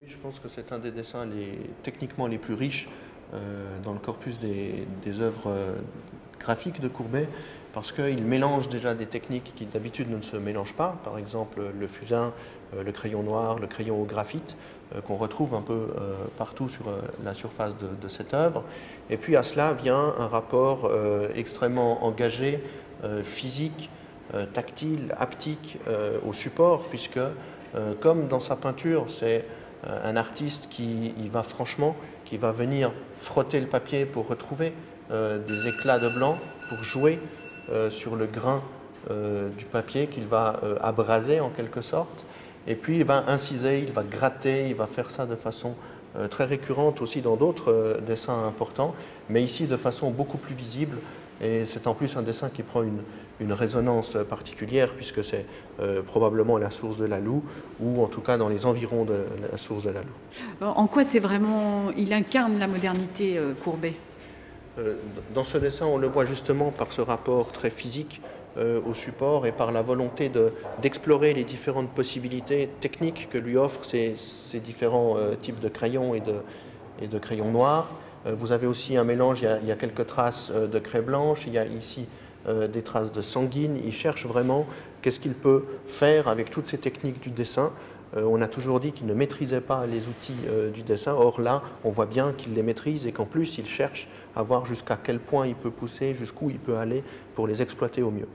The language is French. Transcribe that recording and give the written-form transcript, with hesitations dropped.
Je pense que c'est un des dessins techniquement les plus riches dans le corpus des œuvres graphiques de Courbet, parce qu'il mélange déjà des techniques qui d'habitude ne se mélangent pas, par exemple le fusain, le crayon noir, le crayon au graphite, qu'on retrouve un peu partout sur la surface de cette œuvre. Et puis à cela vient un rapport extrêmement engagé, physique, tactile, haptique au support, puisque comme dans sa peinture, c'est un artiste qui y va franchement, qui va venir frotter le papier pour retrouver des éclats de blanc, pour jouer sur le grain du papier qu'il va abraser en quelque sorte. Et puis il va inciser, il va gratter, il va faire ça de façon très récurrente aussi dans d'autres dessins importants, mais ici de façon beaucoup plus visible. Et c'est en plus un dessin qui prend une résonance particulière, puisque c'est probablement la source de la Loue, ou en tout cas dans les environs de la source de la Loue. En quoi c'est vraiment, il incarne la modernité, Courbet? Dans ce dessin, on le voit justement par ce rapport très physique au support et par la volonté d'explorer les différentes possibilités techniques que lui offrent ces différents types de crayons et de crayons noirs. Vous avez aussi un mélange, il y a quelques traces de craie blanche, il y a ici des traces de sanguine. Il cherche vraiment qu'est-ce qu'il peut faire avec toutes ces techniques du dessin. On a toujours dit qu'il ne maîtrisait pas les outils du dessin. Or là, on voit bien qu'il les maîtrise et qu'en plus, il cherche à voir jusqu'à quel point il peut pousser, jusqu'où il peut aller pour les exploiter au mieux.